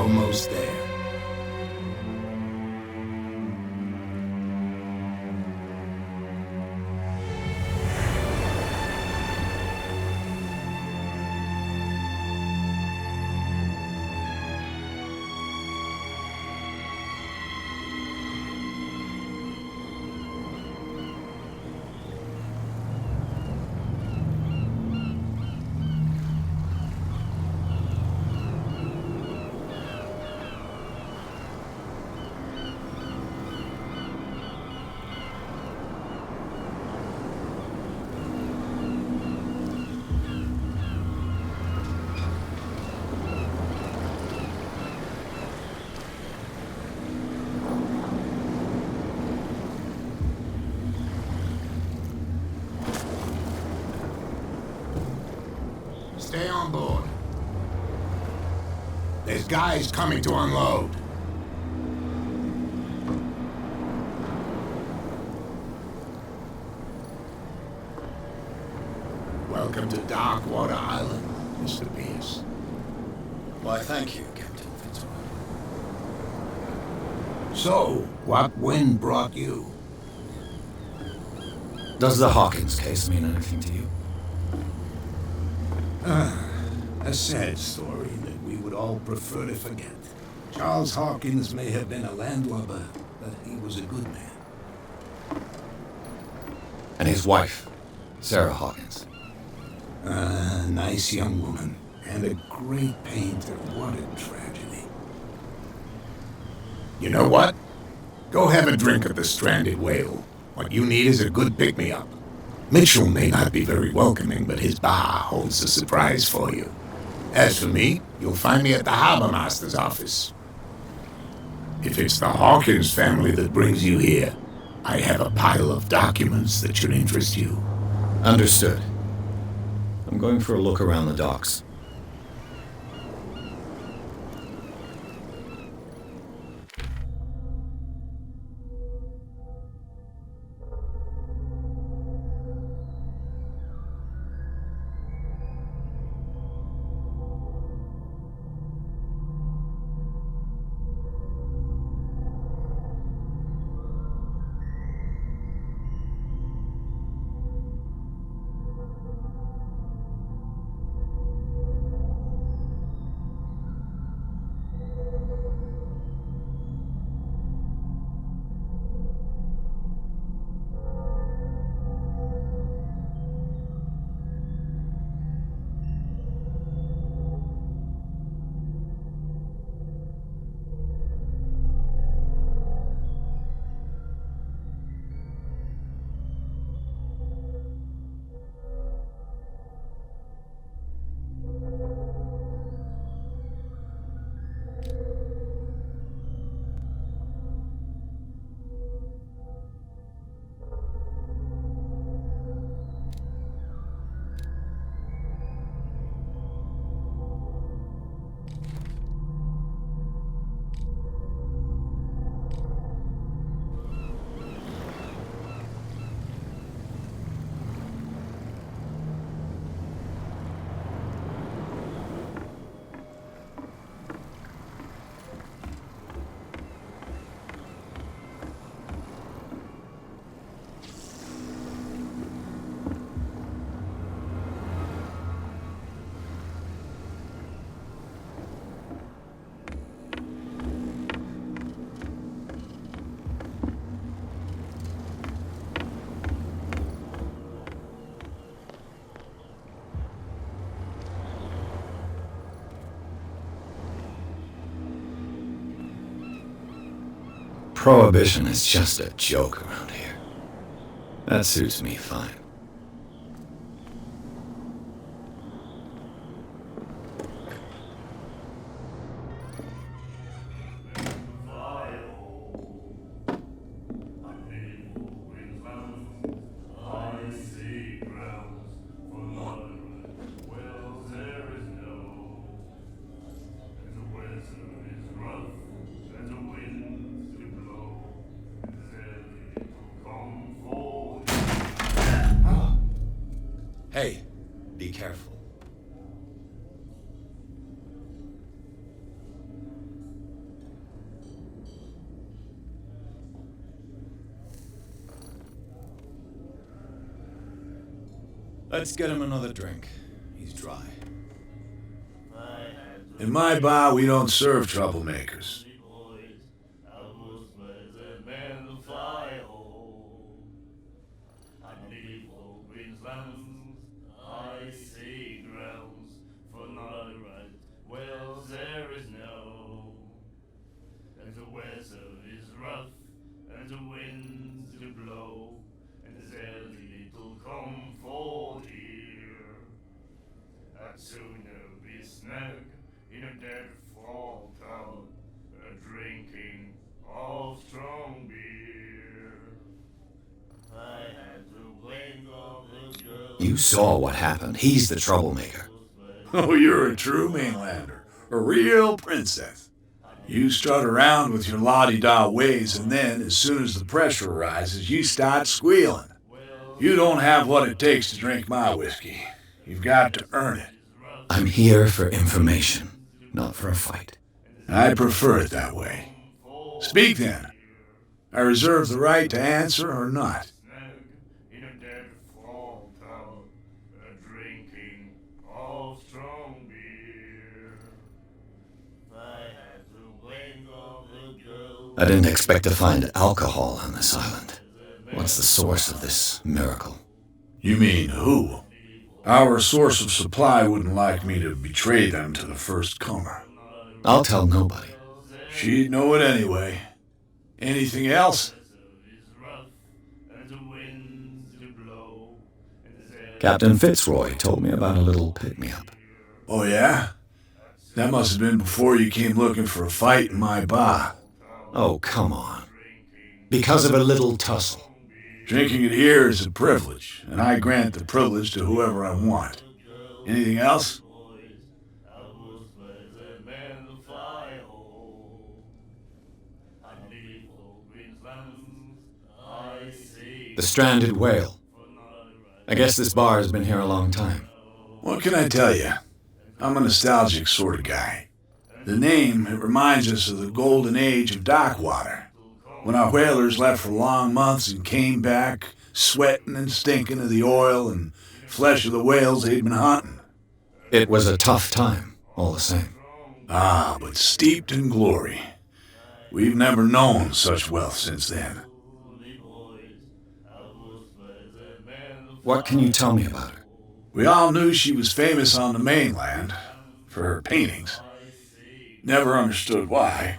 Almost there. Stay on board. There's guys coming to unload. Welcome to Darkwater Island, Mr. Pierce. Why, thank you, Captain Fitzroy. So, what wind brought you? Does the Hawkins case mean anything to you? A sad story that we would all prefer to forget. Charles Hawkins may have been a landlubber, but he was a good man. And his wife, Sarah Hawkins. Nice young woman, and a great painter. What a tragedy. You know what? Go have a drink at the Stranded Whale. What you need is a good pick-me-up. Mitchell may not be very welcoming, but his bar holds a surprise for you. As for me, you'll find me at the Harbor Master's office. If it's the Hawkins family that brings you here, I have a pile of documents that should interest you. Understood. I'm going for a look around the docks. Prohibition is just a joke around here. That suits me fine. Hey, be careful. Let's get him another drink. He's dry. In my bar, we don't serve troublemakers. Sooner be snug in a dead fall tub, drinking of strong beer. I had to wake up the girl. You saw what happened. He's the troublemaker. Oh, you're a true mainlander. A real princess. You strut around with your la-di-da ways, and then, as soon as the pressure rises, you start squealing. You don't have what it takes to drink my whiskey. You've got to earn it. I'm here for information, not for a fight. I prefer it that way. Speak then. I reserve the right to answer or not. In a dead fall tub, drinking of strong beer. I had to wake up the girl. I didn't expect to find alcohol on this island. What's the source of this miracle? You mean who? Our source of supply wouldn't like me to betray them to the first comer. I'll tell nobody. She'd know it anyway. Anything else? Captain Fitzroy told me about a little pick-me-up. Oh yeah? That must have been before you came looking for a fight in my bar. Oh, come on. Because of a little tussle. Drinking it here is a privilege, and I grant the privilege to whoever I want. Anything else? The stranded whale. I guess this bar has been here a long time. What can I tell you? I'm a nostalgic sort of guy. The name, it reminds us of the golden age of dock water. When our whalers left for long months and came back, sweating and stinking of the oil and flesh of the whales they'd been hunting. It was a tough time, all the same. Ah, but steeped in glory. We've never known such wealth since then. What can you tell me about her? We all knew she was famous on the mainland for her paintings. Never understood why.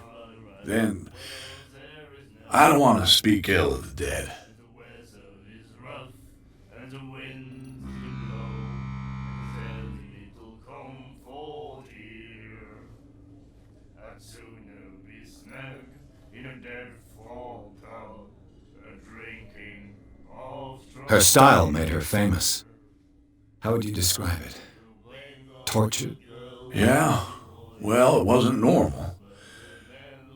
Then, I don't want to speak ill of the dead. Her style made her famous. How would you describe it? Tortured? Yeah, well, it wasn't normal.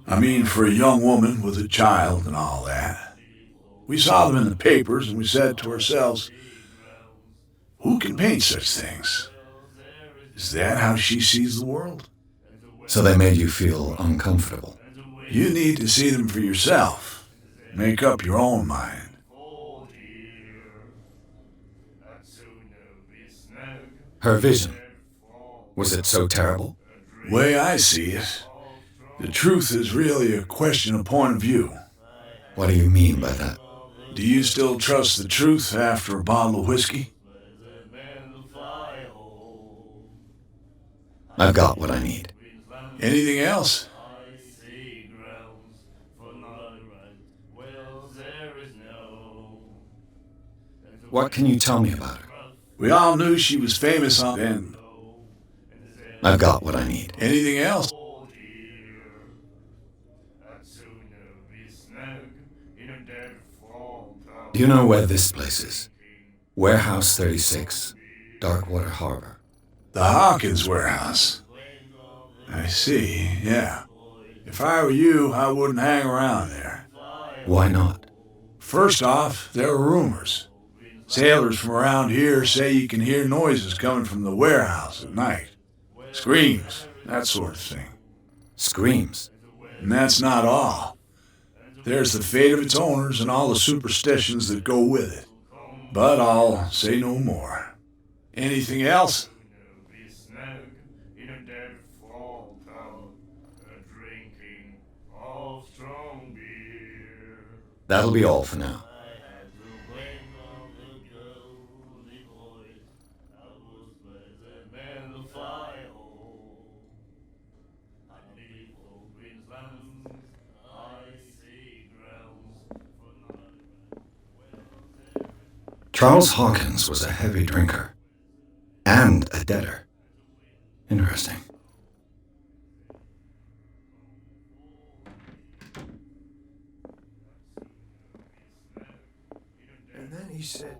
I mean, for a young woman with a child and all that. We saw them in the papers and we said to ourselves, who can paint such things? Is that how she sees the world? So they made you feel uncomfortable. You need to see them for yourself. Make up your own mind. Her vision. Was it so terrible? Way I see it, the truth is really a question of point of view. What do you mean by that? Do you still trust the truth after a bottle of whiskey? I've got what I need. Anything else? What can you tell me about her? We all knew she was famous on and I've got what I need. anything else. Do you know where this place is? Warehouse 36, Darkwater Harbor. The Hawkins warehouse. I see, yeah. If I were you, I wouldn't hang around there. Why not? First off, there are rumors. Sailors from around here say you can hear noises coming from the warehouse at night. Screams, that sort of thing. Screams. And that's not all. There's the fate of its owners and all the superstitions that go with it. But I'll say no more. Anything else? That'll be all for now. Charles Hawkins was a heavy drinker. And a debtor. Interesting. And then he said,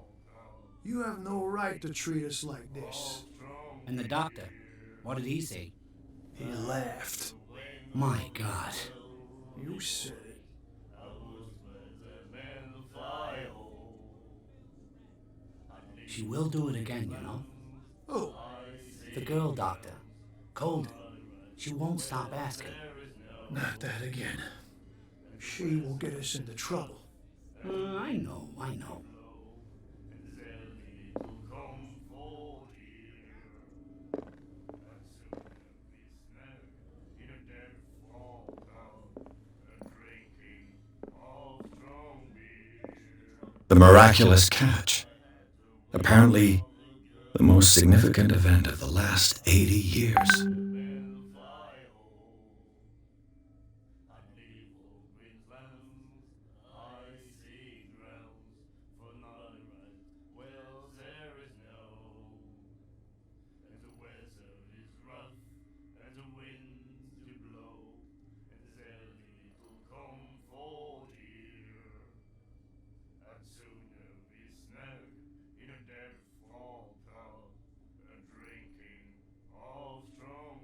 "You have no right to treat us like this." And the doctor, what did he say? He laughed. My God. You said it. She will do it again, you know? Oh, The girl doctor. Colden. She won't stop asking. not that again. She will get us into trouble. I know. The miraculous catch. Apparently, the most significant event of the last 80 years. In a dead fall town, drinking all strong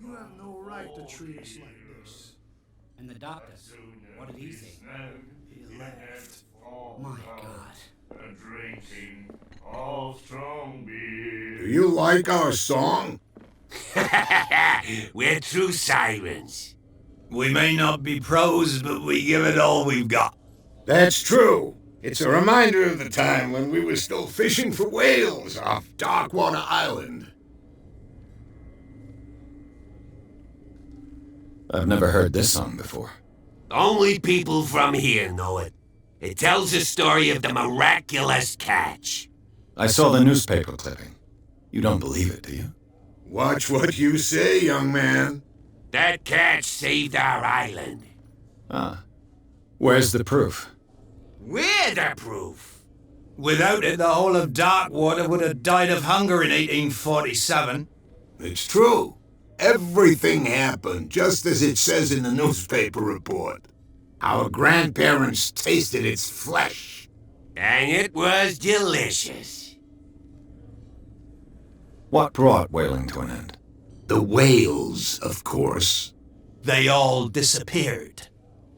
You have no right to treat us like this. And the doctor, what did he say? He laughed. My God. Drinking of strong beer. Do you like our song? We're true sirens. We may not be pros, but we give it all we've got. That's true. It's a reminder of the time when we were still fishing for whales off Darkwater Island. I've never heard this song before. Only people from here know it. It tells the story of the miraculous catch. I saw the newspaper clipping. You don't believe it, do you? Watch what you say, young man. That catch saved our island. Ah. Where's the proof? We're the proof. Without it, the whole of Darkwater would have died of hunger in 1847. It's true. Everything happened just as it says in the newspaper report. Our grandparents tasted its flesh. And it was delicious. What brought whaling to an end? The whales, of course. They all disappeared.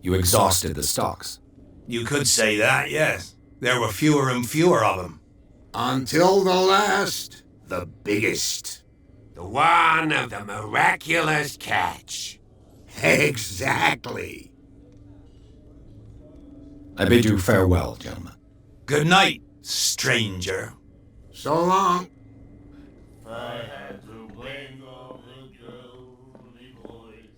You exhausted the stocks. You could say that, yes. There were fewer and fewer of them. Until the last, the biggest. The one of the miraculous catch. Exactly. I bid you farewell, gentlemen. Good night, stranger. So long. I had to wing of the girly boys.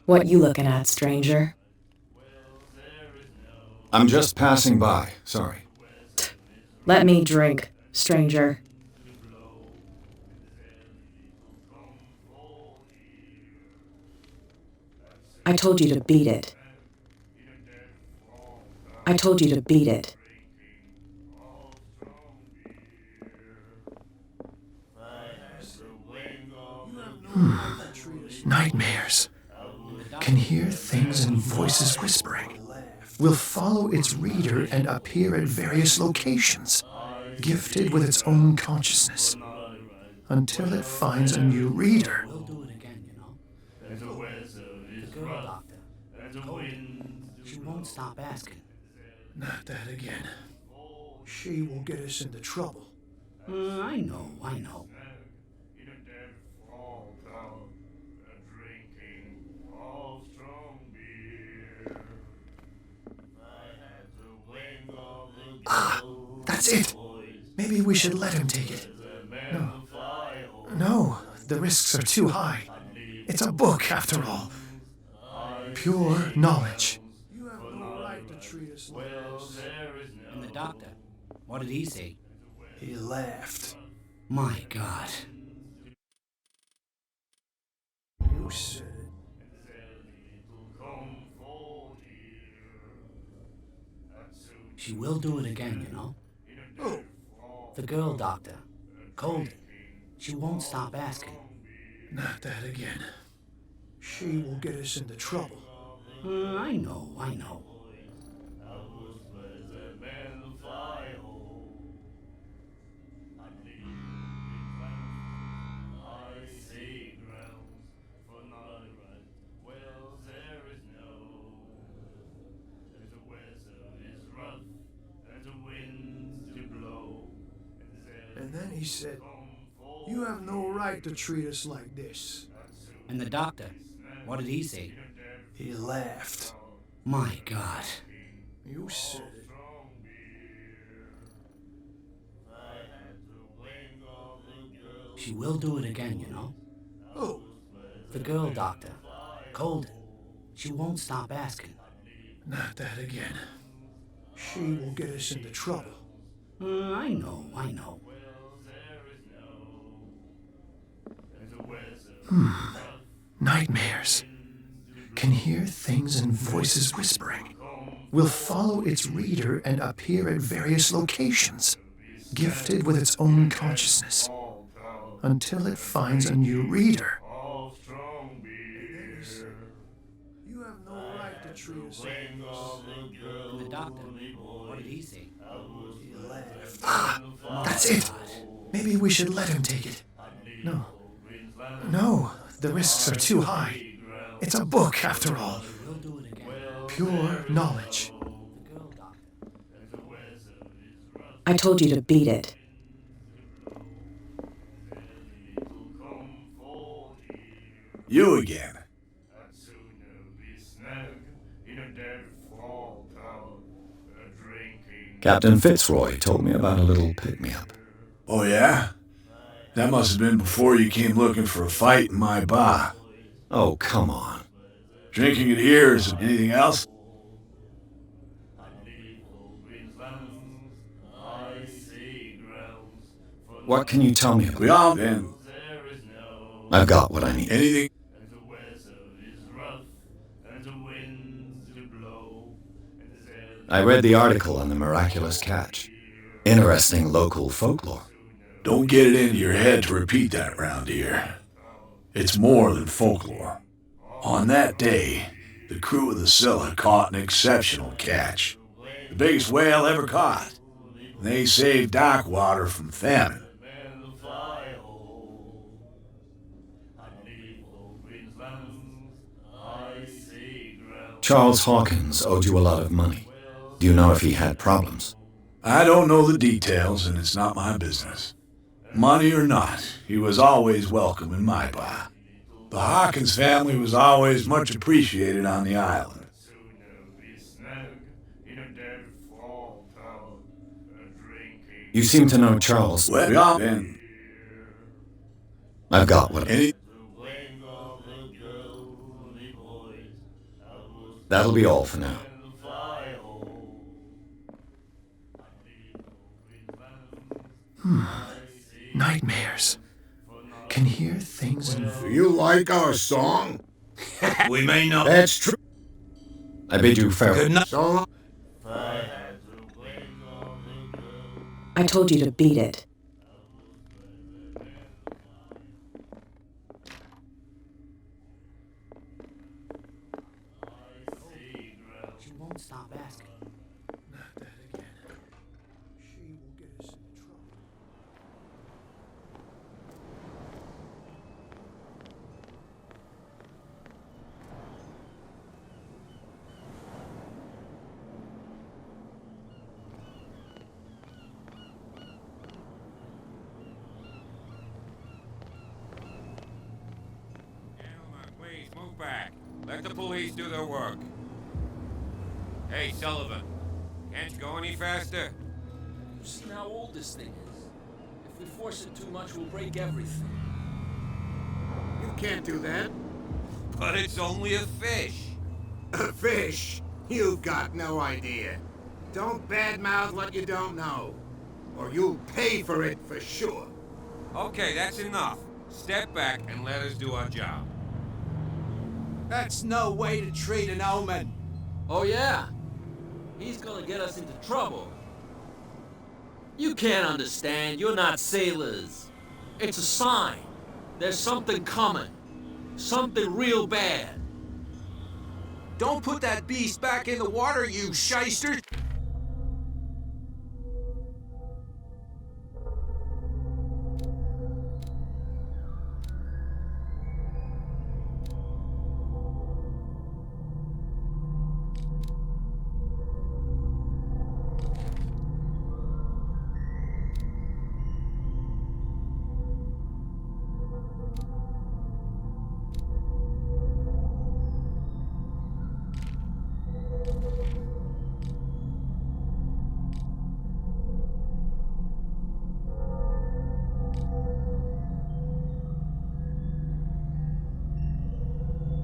What you looking at, stranger? I'm just passing by, sorry. Let me drink, stranger. I told you to beat it. I told you to beat it. Nightmares. Can hear things and voices whispering. Will follow its reader and appear at various locations, gifted with its own consciousness, until it finds a new reader. We'll do it again, you know. The girl doctor, she won't stop asking. Not that again. She will get us into trouble. I know. Drinking of strong beer. I had to wing of the That's it. Maybe we should let him take it. No, the risks are too high. It's a book, after all. Pure knowledge. You have no right to treat us like this. And the doctor, what did he say? He laughed. My God. You said it. She will do it again, you know. Oh, The girl doctor, Colden, she won't stop asking. Not that again. she will get us into trouble. I know. And then he said, you have no right to treat us like this. And the doctor, what did he say? He laughed. My God. You said it. She will do it again, you know. Oh, The girl doctor, Colden, she won't stop asking. Not that again. she will get us into trouble. I know. Nightmares. Can hear things and voices whispering. Will follow its reader and appear at various locations, gifted with its own consciousness, until it finds a new reader. You have no right to treat us like this. And the doctor? What did he say? Ah, that's it. Maybe we should let him take it. No. No, the risks are too high. It's a book, after all. We'll do it again. Pure knowledge. The girl doctor. I told you to beat it. You again. Captain Fitzroy told me about a little pick-me-up. Oh, yeah? That must have been before you came looking for a fight in my bar. Oh, come on. Drinking it here is anything else? What can you tell me about? We all been I've got what I need. anything. I read the article on the miraculous catch. Interesting local folklore. Don't get it into your head to repeat that around here. It's more than folklore. On that day, the crew of the Scylla caught an exceptional catch. The biggest whale ever caught. And they saved Darkwater from famine. Charles Hawkins owed you a lot of money. Do you know if he had problems? I don't know the details, and it's not my business. Money or not, he was always welcome in my bar. The Hawkins family was always much appreciated on the island. You seem to know Charles. Well, we all been I've got what I any. That'll be all for now. Nightmares. Can hear things in Do you like our song? We may not. That's true. I bid you farewell. Good night. So long. I told you to beat it. She won't stop asking. Not that again. She will get us into trouble. Gentlemen, please move back. Let the police do their work. Hey, Sullivan, can't you go any faster? You've seen how old this thing is. If we force it too much, we'll break everything. You can't do that. But it's only a fish. A fish? You've got no idea. Don't badmouth what you don't know, or you'll pay for it for sure. Okay, that's enough. Step back and let us do our job. That's no way to treat an omen. Oh, yeah? He's gonna get us into trouble. You can't understand. You're not sailors. It's a sign. There's something coming. Something real bad. Don't put that beast back in the water, you shyster!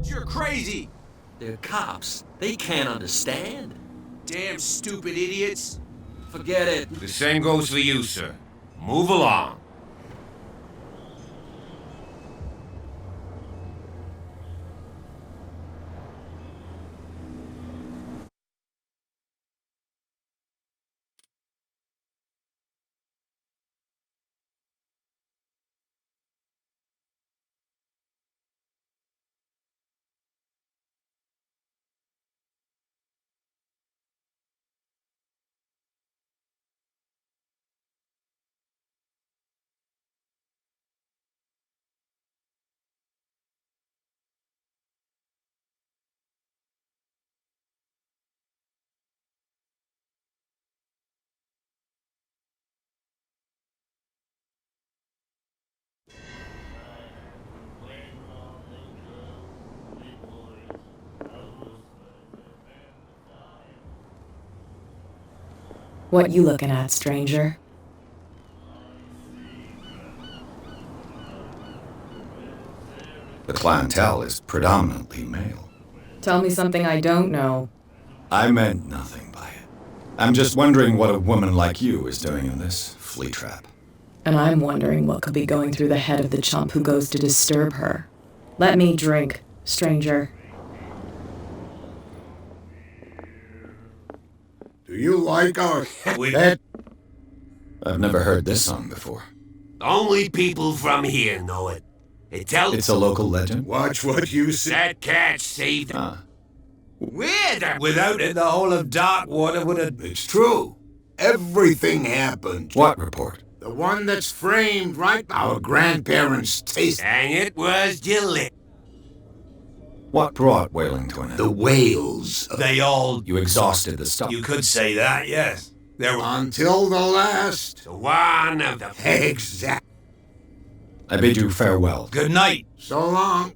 You're crazy! They're cops. They can't understand. Damn stupid idiots! Forget it. The same goes for you, sir. Move along. What you looking at, stranger? The clientele is predominantly male. Tell me something I don't know. I meant nothing by it. I'm just wondering what a woman like you is doing in this flea trap. And I'm wondering what could be going through the head of the chump who goes to disturb her. Let me drink, stranger. Do you like our that? I've never heard this song before. Only people from here know it. It tells... It's a local legend? Watch what you say. That catch saved... Weird! Without it, the whole of Darkwater would have... It's true. Everything happened. What report? The one that's framed right our grandparents' taste. And it was delicious. What brought whaling to an end? The whales. They all... You exhausted the stock. You could say that, yes. There were... Until the last. The one of the... Exact. I bid you farewell. Good night. So long.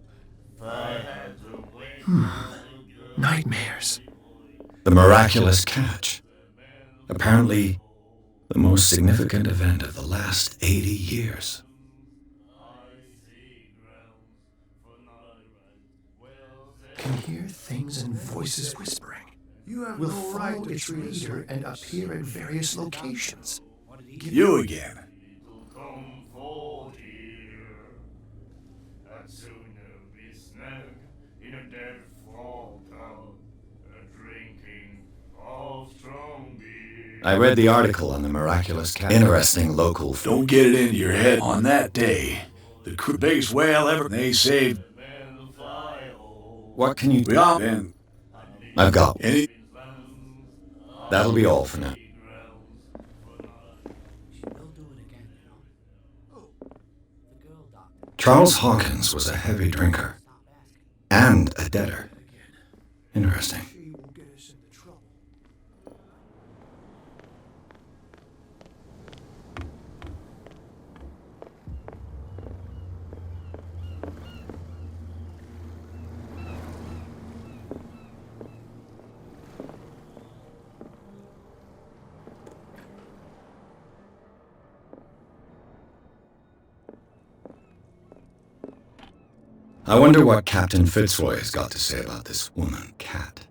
Nightmares. The miraculous catch. Apparently, the most significant event of the last 80 years. Can hear things and voices whispering. Will follow its reader and appear at various locations. You again. I read the article on the miraculous catch. Interesting local... Don't get it into your head. On that day, the biggest whale ever, they saved... What can you... We all been... I've got... Any... That'll be all for now. Charles Hawkins was a heavy drinker. And a debtor. Interesting. I wonder what Captain Fitzroy has got to say about this woman, Cat.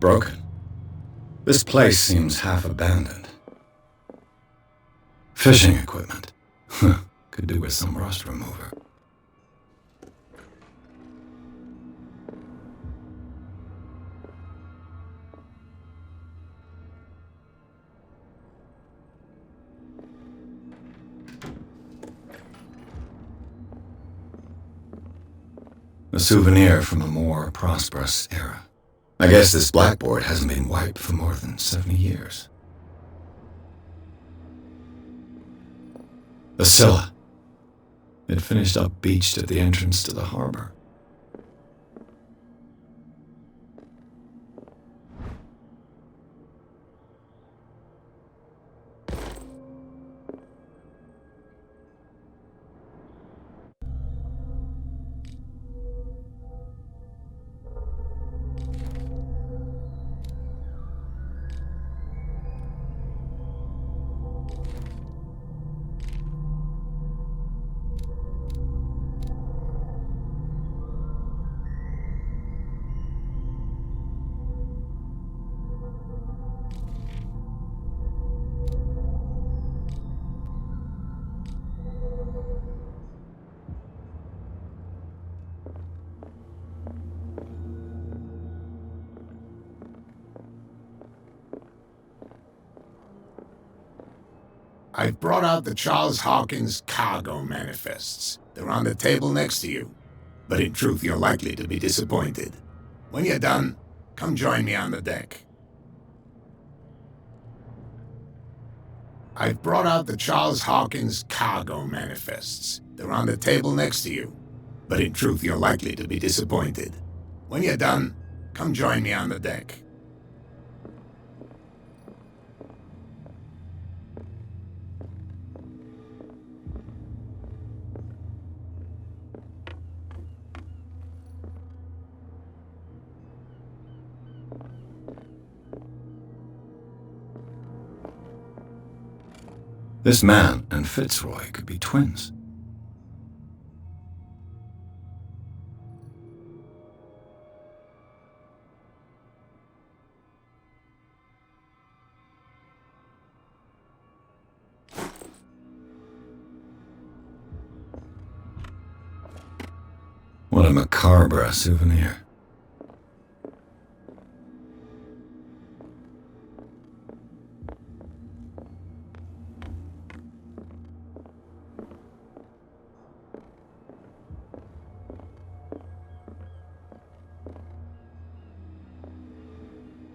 Broken. This place seems half abandoned. Fishing equipment. Could do with some rust remover. A souvenir from a more prosperous era. I guess this blackboard hasn't been wiped for more than 70 years. The Scylla. It finished up beached at the entrance to the harbor. I've brought out the Charles Hawkins cargo manifests. They're on the table next to you. But in truth, you're likely to be disappointed. When you're done, come join me on the deck. I've brought out the Charles Hawkins cargo manifests. They're on the table next to you. But in truth, you're likely to be disappointed. When you're done, come join me on the deck. This man and Fitzroy could be twins. What a macabre souvenir.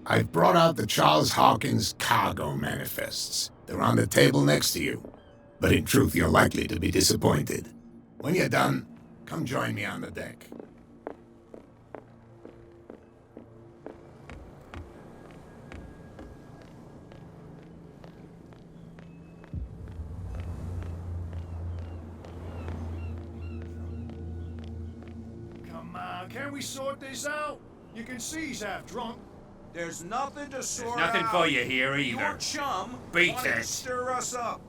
I've brought out the Charles Hawkins cargo manifests. They're on the table next to you. But in truth, you're likely to be disappointed. When you're done, come join me on the deck. Come on, can't we sort this out? You can see he's half drunk. There's nothing to sort There's nothing out. for you here either. Your chum Beat wanted to it. stir us up.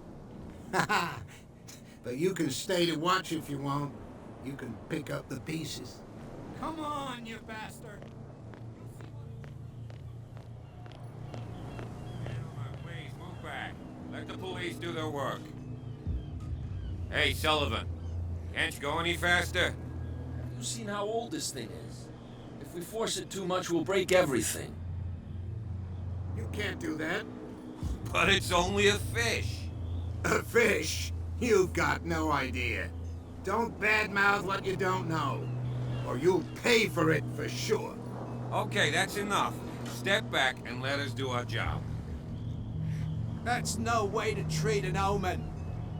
But you can stay to watch if you want. You can pick up the pieces. Come on, you bastard! Gentlemen, please move back. Let the police do their work. Hey, Sullivan. Can't you go any faster? You've seen how old this thing is. If we force it too much, we'll break everything. You can't do that. But it's only a fish. A fish? You've got no idea. Don't badmouth what you don't know, or you'll pay for it for sure. Okay, that's enough. Step back and let us do our job. That's no way to treat an omen.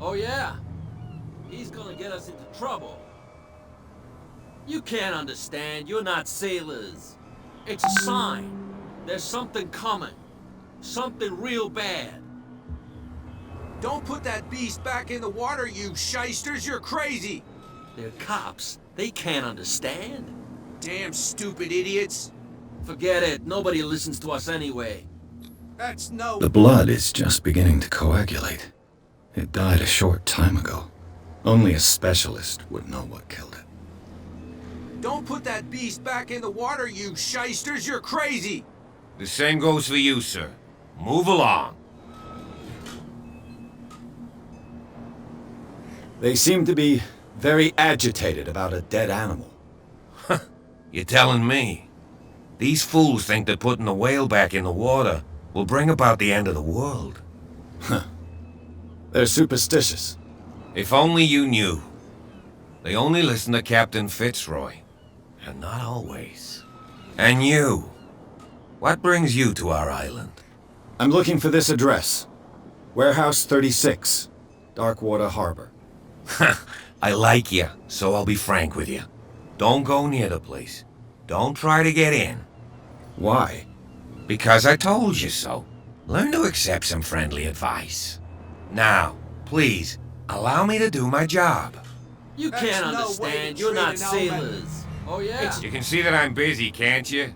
Oh yeah? He's gonna get us into trouble. You can't understand. You're not sailors. It's a sign. There's something coming. Something real bad. Don't put that beast back in the water, you shysters. You're crazy. They're cops. They can't understand. Damn stupid idiots. Forget it. Nobody listens to us anyway. That's no... The blood is just beginning to coagulate. It died a short time ago. Only a specialist would know what killed it. Don't put that beast back in the water, you shysters. You're crazy. The same goes for you, sir. Move along. They seem to be very agitated about a dead animal. You're telling me? These fools think that putting the whale back in the water will bring about the end of the world. They're superstitious. If only you knew. They only listen to Captain Fitzroy. And not always. And you. What brings you to our island? I'm looking for this address. Warehouse 36, Darkwater Harbor. I like you, so I'll be frank with you. Don't go near the place. Don't try to get in. Why? Because I told you so. Learn to accept some friendly advice. Now, please, allow me to do my job. You That's can't no way understand. to You're treat not an omen. sailors. Oh yeah? You can see that I'm busy, can't you?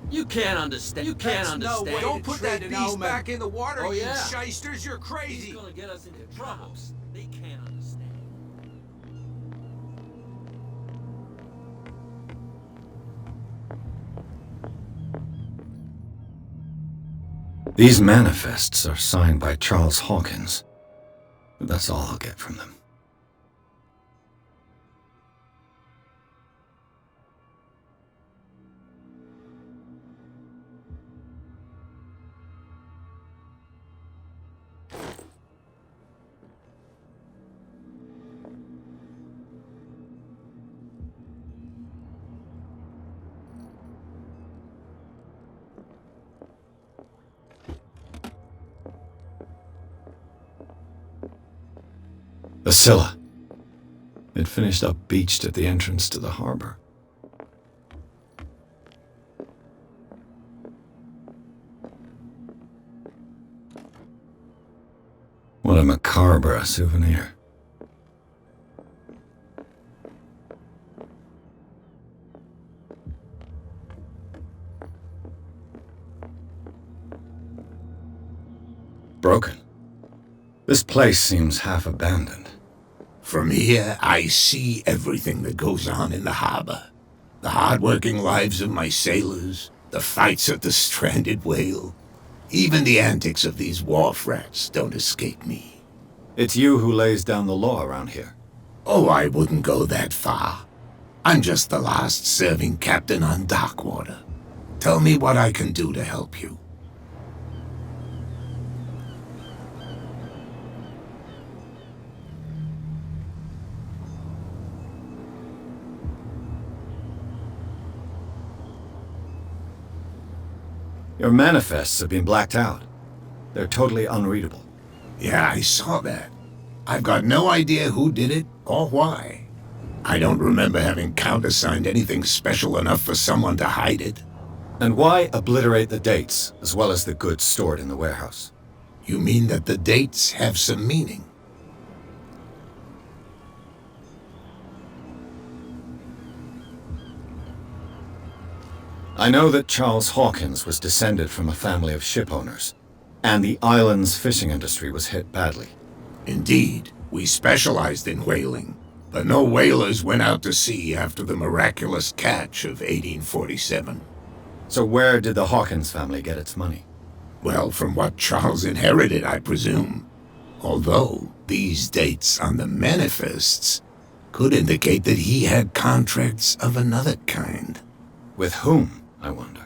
You can't understand. You can't That's no understand. way Don't put that treat an beast omen. back in the water, Oh, you yeah. shysters. You're He's crazy. gonna get us into trouble. They can't understand. These manifests are signed by Charles Hawkins. But that's all I'll get from them. The Scylla. It finished up beached at the entrance to the harbor. What a macabre souvenir. Broken. This place seems half abandoned. From here, I see everything that goes on in the harbor. The hard-working lives of my sailors, the fights of the stranded whale. Even the antics of these wharf rats don't escape me. It's you who lays down the law around here. Oh, I wouldn't go that far. I'm just the last serving captain on Darkwater. Tell me what I can do to help you. Your manifests have been blacked out. They're totally unreadable. Yeah, I saw that. I've got no idea who did it or why. I don't remember having countersigned anything special enough for someone to hide it. And why obliterate the dates, as well as the goods stored in the warehouse? You mean that the dates have some meaning? I know that Charles Hawkins was descended from a family of ship owners, and the island's fishing industry was hit badly. Indeed, we specialized in whaling, but no whalers went out to sea after the miraculous catch of 1847. So where did the Hawkins family get its money? Well, from what Charles inherited, I presume. Although, these dates on the manifests could indicate that he had contracts of another kind. With whom, I wonder?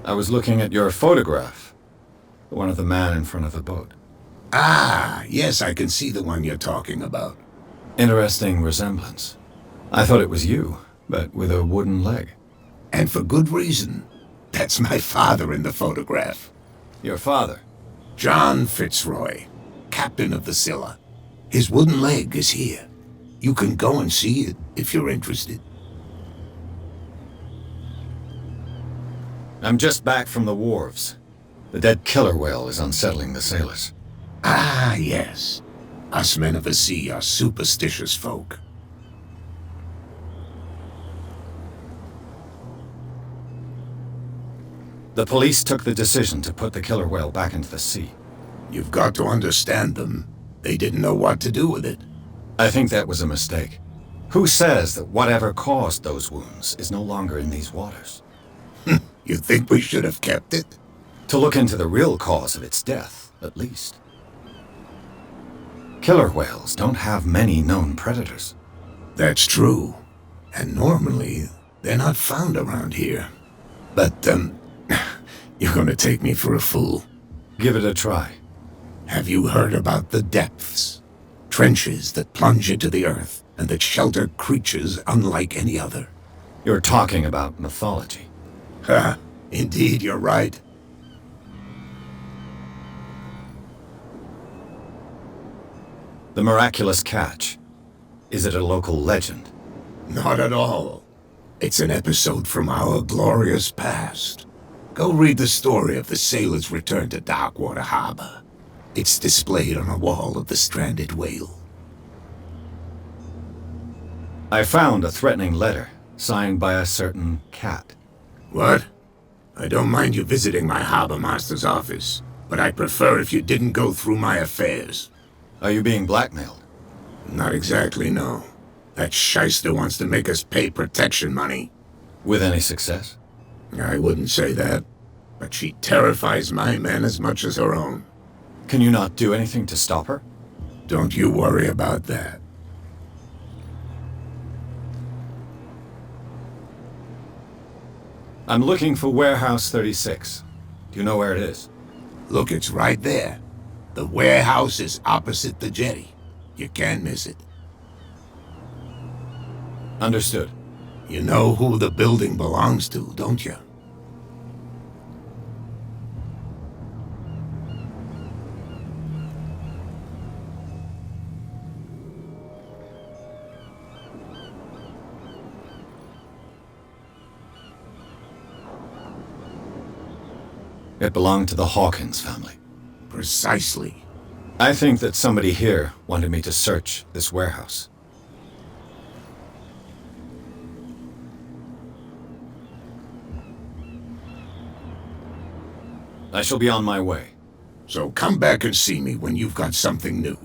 I was looking at your photograph. The one of the man in front of the boat. Ah, yes, I can see the one you're talking about. Interesting resemblance. I thought it was you, but with a wooden leg. And for good reason. That's my father in the photograph. Your father? John Fitzroy, captain of the Scylla. His wooden leg is here. You can go and see it if you're interested. I'm just back from the wharves. The dead killer whale is unsettling the sailors. Ah, yes. Us men of the sea are superstitious folk. The police took the decision to put the killer whale back into the sea. You've got to understand them. They didn't know what to do with it. I think that was a mistake. Who says that whatever caused those wounds is no longer in these waters? You think we should have kept it? To look into the real cause of its death, at least. Killer whales don't have many known predators. That's true. And normally, they're not found around here. But, you're gonna take me for a fool. Give it a try. Have you heard about the depths? Trenches that plunge into the earth and that shelter creatures unlike any other. You're talking about mythology. Ha! Indeed, you're right. The miraculous catch. Is it a local legend? Not at all. It's an episode from our glorious past. Go read the story of the sailor's return to Darkwater Harbor. It's displayed on a wall of the stranded whale. I found a threatening letter, signed by a certain cat. What? I don't mind you visiting my harbor master's office, but I'd prefer if you didn't go through my affairs. Are you being blackmailed? Not exactly, no. That shyster wants to make us pay protection money. With any success? I wouldn't say that, but she terrifies my men as much as her own. Can you not do anything to stop her? Don't you worry about that. I'm looking for Warehouse 36. Do you know where it is? Look, it's right there. The warehouse is opposite the jetty. You can't miss it. Understood. You know who the building belongs to, don't you? It belonged to the Hawkins family. Precisely. I think that somebody here wanted me to search this warehouse. I shall be on my way. So come back and see me when you've got something new.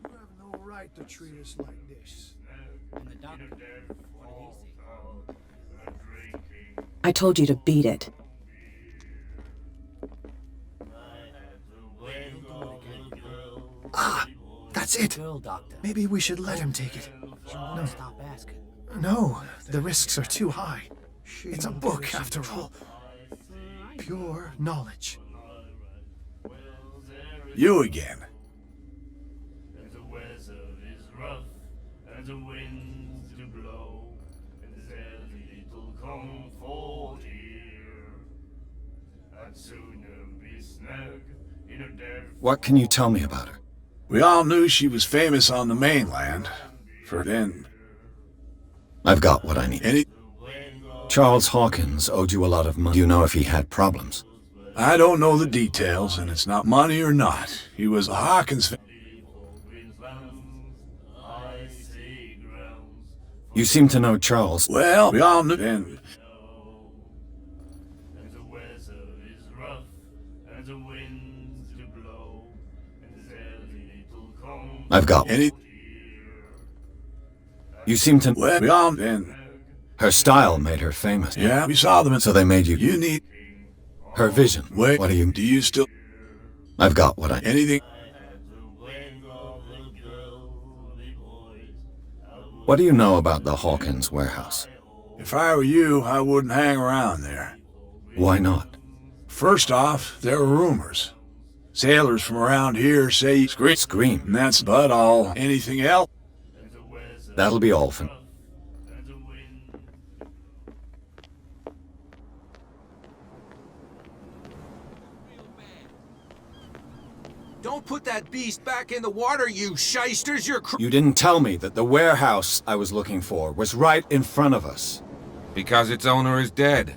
You have no right to treat us like this. And the doctor, what did he say? I told you to beat it. Ah, that's it. Girl doctor. Maybe we should let him take it. No. Stop asking. No, the risks are too high. She It's a don't book, get us in after all. Pure knowledge. You again. And the weather is rough, and the winds do blow, and there's little comfort here. I'd sooner be snug in a dead. What can you tell me about her? We all knew she was famous on the mainland. For then, I've got what I need. any... Charles Hawkins owed you a lot of money. Do you know if he had problems? I don't know the details, and it's not money or not. He was a Hawkins fan. You seem to know Charles. Well, we all knew, and And the weather is rough, and the winds do blow, and there's little comfort I've got. any... You seem to. Well, we all... and... Her style made her famous. Yeah, we saw them, and So they made you. you need... Her vision. Wait, What do you? do you still... I've got what I. anything... What do you know about the Hawkins warehouse? If I were you, I wouldn't hang around there. Why not? First off, there are rumors. Sailors from around here say you scream, Scream. and that's but all. Anything else? That'll be all for. Don't put that beast back in the water, you shysters! You're You didn't tell me that the warehouse I was looking for was right in front of us. Because its owner is dead.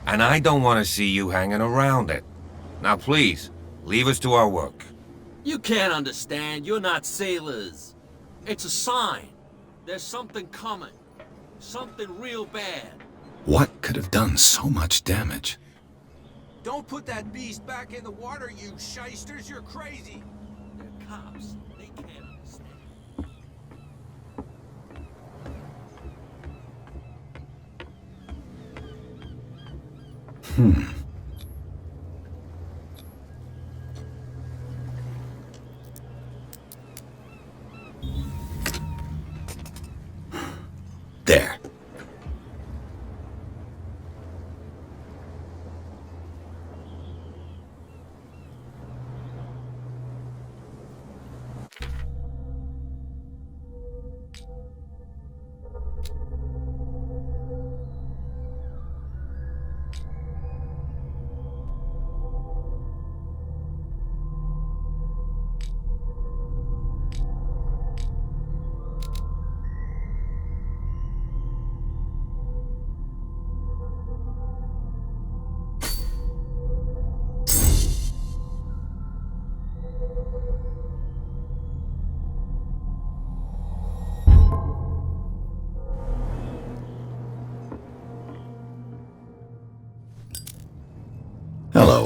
And I don't want to see you hanging around it. Now please, leave us to our work. You can't understand. You're not sailors. It's a sign. There's something coming. Something real bad. What could have done so much damage? Don't put that beast back in the water, you shysters! You're crazy! They're cops. They can't understand. There.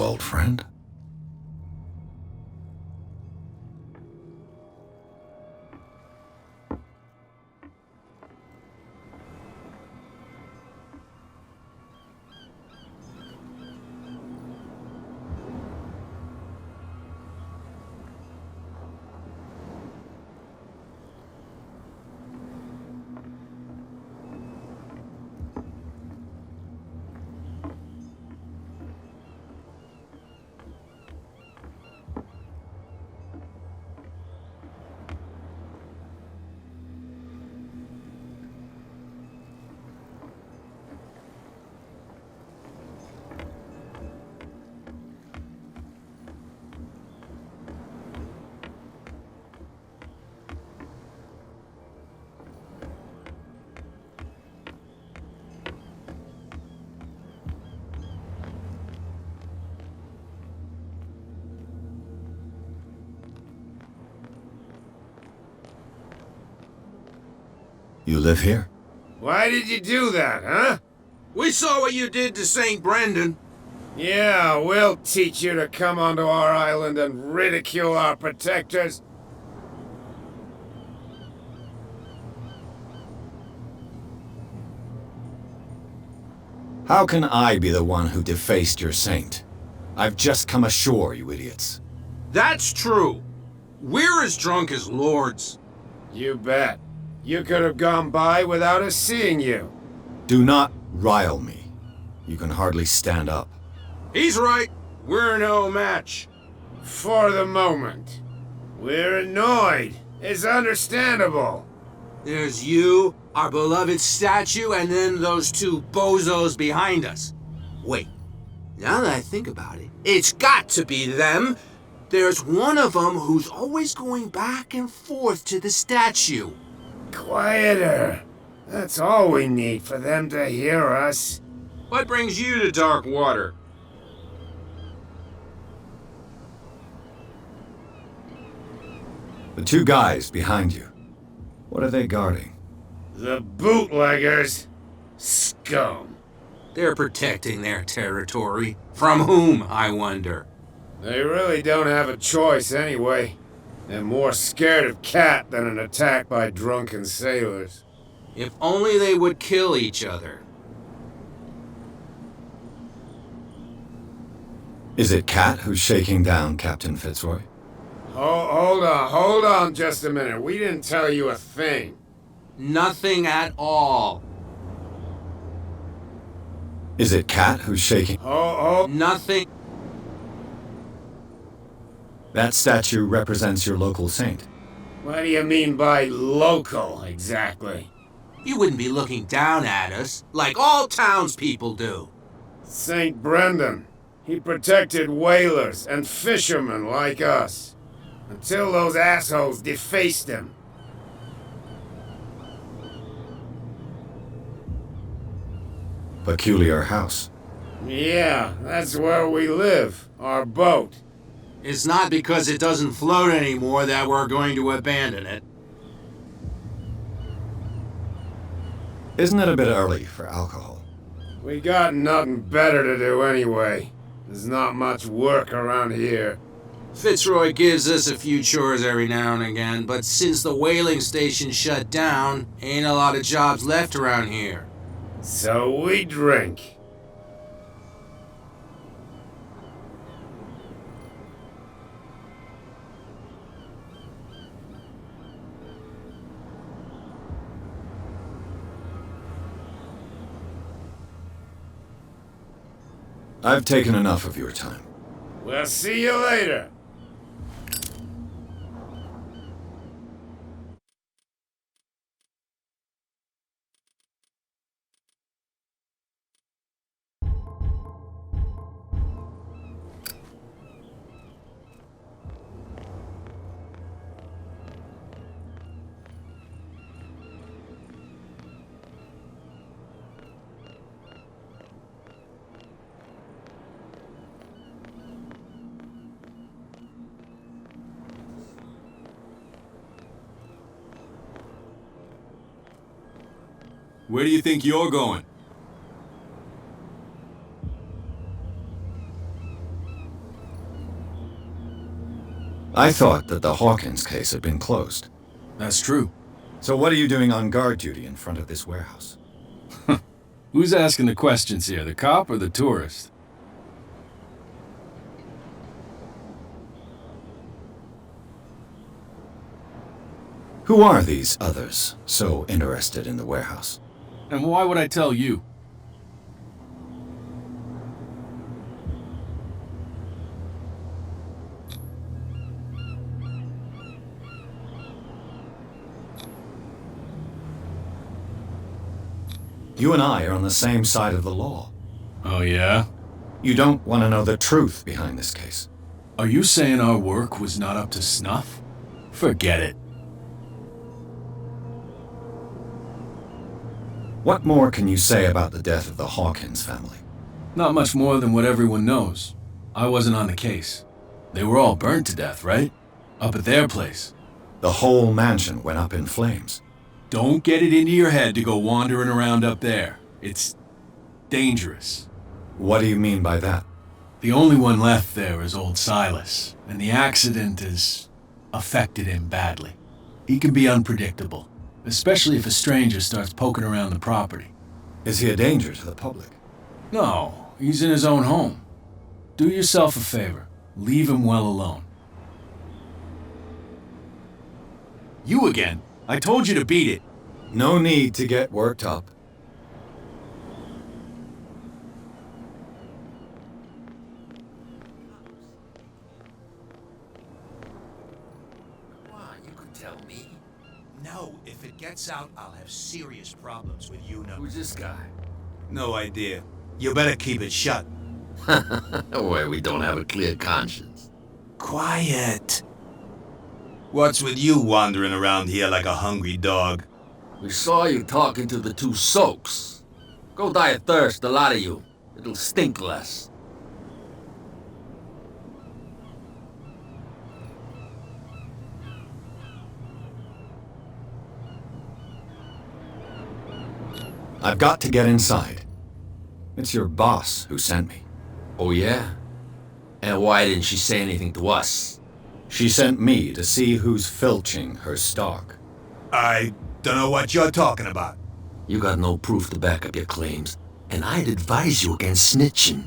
old friend. You live here? Why did you do that, huh? We saw what you did to St. Brendan. Yeah, we'll teach you to come onto our island and ridicule our protectors. How can I be the one who defaced your saint? I've just come ashore, you idiots. That's true. We're as drunk as lords. You bet. You could have gone by without us seeing you. Do not rile me. You can hardly stand up. He's right. We're no match. For the moment. We're annoyed. It's understandable. There's you, our beloved statue, and then those two bozos behind us. Wait, now that I think about it, it's got to be them. There's one of them who's always going back and forth to the statue. Quieter. That's all we need for them to hear us. What brings you to dark water? The two guys behind you. What are they guarding? The bootleggers. Scum. They're protecting their territory. From whom, I wonder? They really don't have a choice anyway. They're more scared of Cat than an attack by drunken sailors. If only they would kill each other. Is it Cat who's shaking down Captain Fitzroy? Hold on just a minute. We didn't tell you a thing. Nothing at all. Is it Cat who's shaking? Nothing. That statue represents your local saint. What do you mean by local, exactly? You wouldn't be looking down at us, like all townspeople do. St. Brendan. He protected whalers and fishermen like us. Until those assholes defaced him. Peculiar house. Yeah, that's where we live. Our boat. It's not because it doesn't float anymore that we're going to abandon it. Isn't it a bit early for alcohol? We got nothing better to do anyway. There's not much work around here. Fitzroy gives us a few chores every now and again, but since the whaling station shut down, ain't a lot of jobs left around here. So we drink. I've taken enough of your time. We'll see you later. Where do you think you're going? I thought that the Hawkins case had been closed. That's true. So what are you doing on guard duty in front of this warehouse? Who's asking the questions here, the cop or the tourist? Who are these others so interested in the warehouse? And why would I tell you? You and I are on the same side of the law. Oh, yeah? You don't want to know the truth behind this case. Are you saying our work was not up to snuff? Forget it. What more can you say about the death of the Hawkins family? Not much more than what everyone knows. I wasn't on the case. They were all burned to death, right? Up at their place. The whole mansion went up in flames. Don't get it into your head to go wandering around up there. It's dangerous. What do you mean by that? The only one left there is old Silas, and the accident has affected him badly. He can be unpredictable, especially if a stranger starts poking around the property. Is he a danger to the public? No, he's in his own home. Do yourself a favor. Leave him well alone. You again? I told you to beat it. No need to get worked up. Come on, you could tell me. No, if it gets out, I'll have serious problems with you. Who's this guy? No idea. You better keep it shut. Where we don't have a clear conscience. Quiet. What's with you wandering around here like a hungry dog? We saw you talking to the two soaks. Go die of thirst, the lot of you. It'll stink less. I've got to get inside. It's your boss who sent me. Oh, yeah? And why didn't she say anything to us? She sent me to see who's filching her stock. I don't know what you're talking about. You got no proof to back up your claims, and I'd advise you against snitching.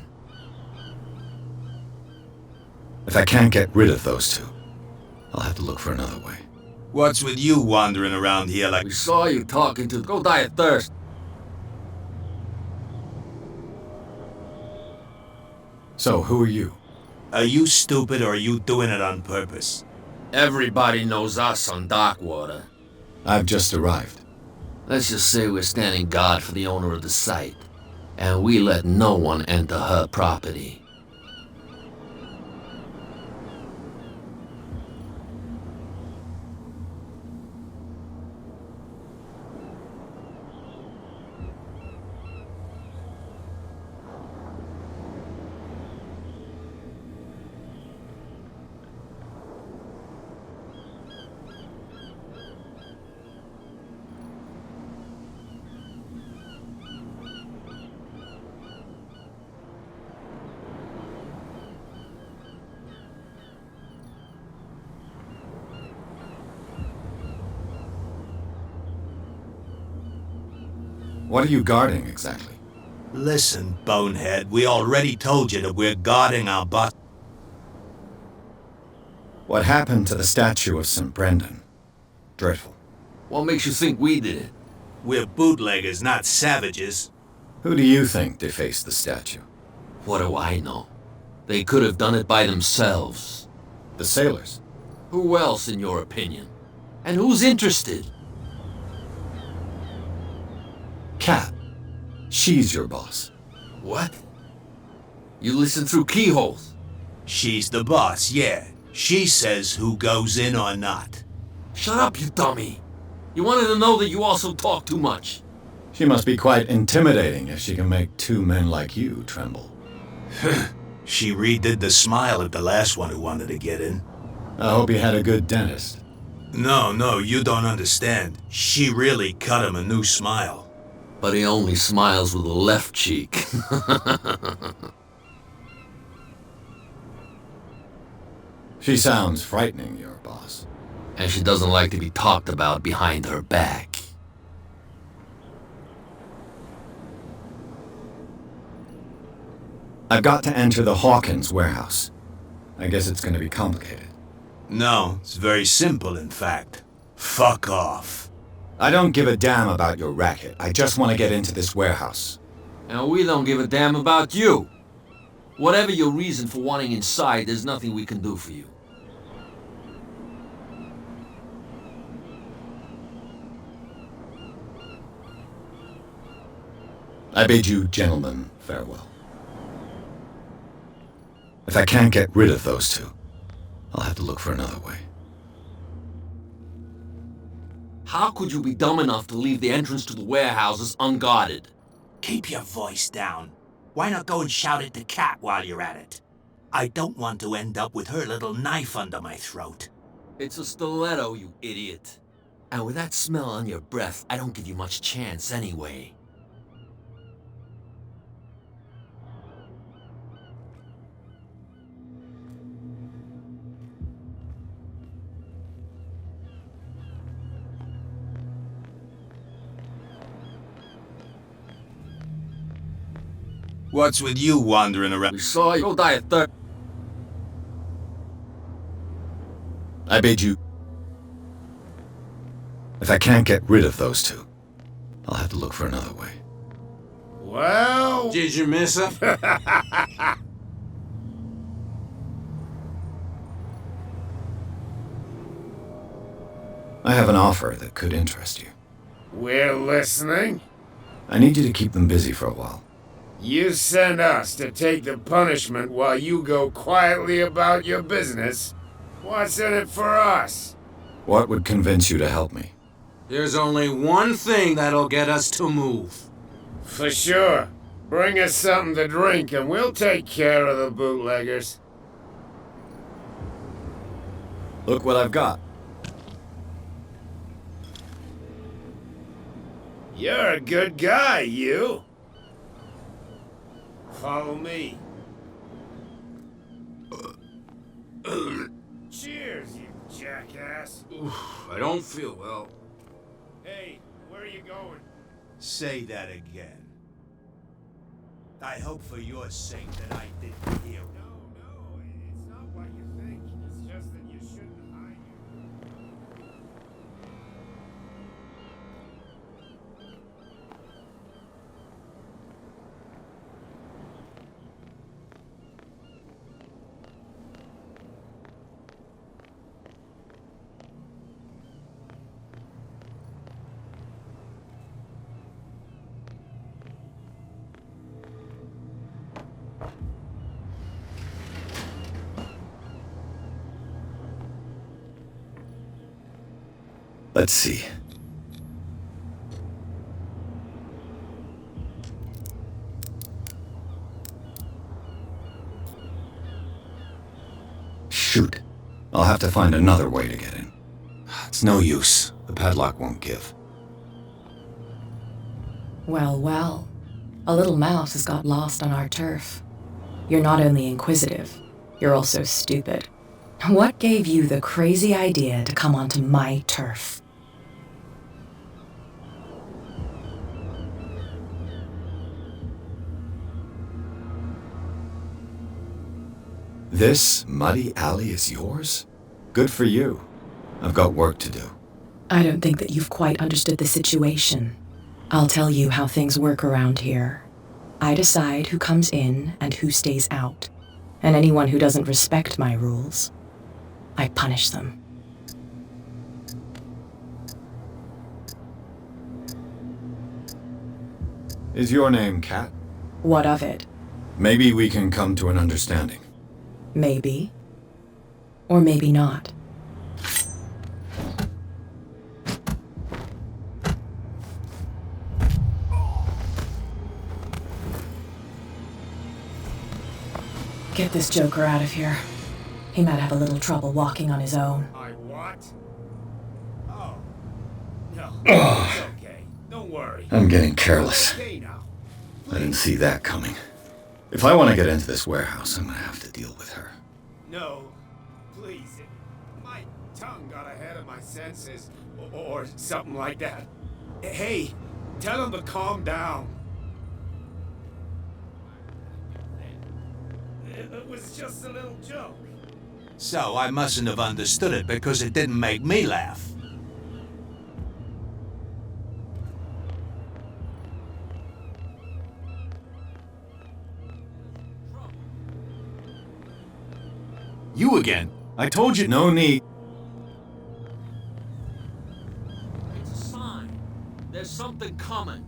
If I can't get rid of those two, I'll have to look for another way. What's with you wandering around here like... We saw you talking to... Go die of thirst. So, who are you? Are you stupid or are you doing it on purpose? Everybody knows us on Darkwater. I've just arrived. Let's just say we're standing guard for the owner of the site, and we let no one enter her property. What are you guarding exactly? Listen, bonehead, we already told you that we're guarding our boss. What happened to the statue of St. Brendan? Dreadful. What makes you think we did it? We're bootleggers, not savages. Who do you think defaced the statue? What do I know? They could have done it by themselves. The sailors. Who else, in your opinion? And who's interested? Kat. She's your boss. What? You listen through keyholes? She's the boss, yeah. She says who goes in or not. Shut up, you dummy. You wanted to know that you also talk too much. She must be quite intimidating if she can make two men like you tremble. She redid the smile at the last one who wanted to get in. I hope you had a good dentist. No, you don't understand. She really cut him a new smile. But he only smiles with the left cheek. She sounds frightening, your boss. And she doesn't like to be talked about behind her back. I've got to enter the Hawkins warehouse. I guess it's going to be complicated. No, it's very simple, in fact. Fuck off. I don't give a damn about your racket. I just want to get into this warehouse. And we don't give a damn about you. Whatever your reason for wanting inside, there's nothing we can do for you. I bid you, gentlemen, farewell. If I can't get rid of those two, I'll have to look for another way. How could you be dumb enough to leave the entrance to the warehouses unguarded? Keep your voice down. Why not go and shout at the cat while you're at it? I don't want to end up with her little knife under my throat. It's a stiletto, you idiot. And with that smell on your breath, I don't give you much chance anyway. What's with you wandering around? We saw you. Go die of thirst. I bid you. If I can't get rid of those two, I'll have to look for another way. Well... Did you miss him? I have an offer that could interest you. We're listening. I need you to keep them busy for a while. You send us to take the punishment while you go quietly about your business. What's in it for us? What would convince you to help me? There's only one thing that'll get us to move. For sure. Bring us something to drink and we'll take care of the bootleggers. Look what I've got. You're a good guy, you. Follow me. Cheers, you jackass. I don't feel well. Hey, where are you going? Say that again. I hope for your sake that I didn't hear it. No, it's not what you think. It's just that you shouldn't hide you. Let's see. Shoot. I'll have to find another way to get in. It's no use. The padlock won't give. Well, well. A little mouse has got lost on our turf. You're not only inquisitive, you're also stupid. What gave you the crazy idea to come onto my turf? This muddy alley is yours? Good for you. I've got work to do. I don't think that you've quite understood the situation. I'll tell you how things work around here. I decide who comes in and who stays out. And anyone who doesn't respect my rules, I punish them. Is your name Cat? What of it? Maybe we can come to an understanding. Maybe. Or maybe not. Get this joker out of here. He might have a little trouble walking on his own. I what? Oh. No, it's okay. Don't worry. I'm getting careless. Okay now. I didn't see that coming. If I want to get into this warehouse, I'm going to have to deal with her. No. Please, my tongue got ahead of my senses, or something like that. Hey, tell him to calm down. It was just a little joke. So I mustn't have understood it because it didn't make me laugh. You again. I told you no need. It's a sign. There's something coming.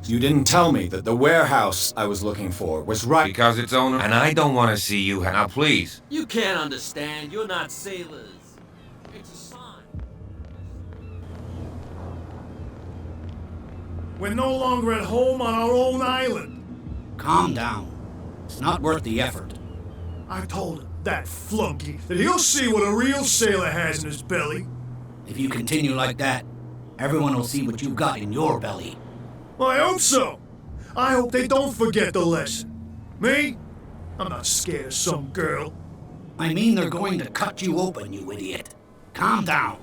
You didn't tell me that the warehouse I was looking for was right. Because its owner, and I don't want to see you. Now, please. You can't understand. You're not sailors. It's a sign. We're no longer at home on our own island. Calm down. It's not worth the effort. I told him, that flunky, that he'll see what a real sailor has in his belly. If you continue like that, everyone will see what you've got in your belly. Well, I hope so. I hope they don't forget the lesson. Me? I'm not scared of some girl. I mean they're going to cut you open, you idiot. Calm down.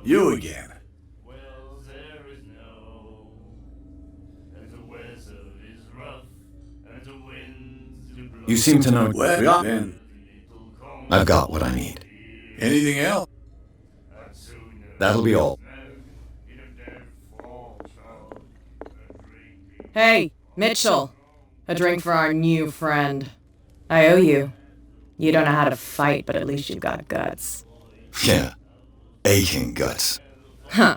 You again. You seem to know. Well, then. I've got what I need. Anything else? That'll be all. Hey, Mitchell. A drink for our new friend. I owe you. You don't know how to fight, but at least you've got guts. Yeah. Aching guts. Huh.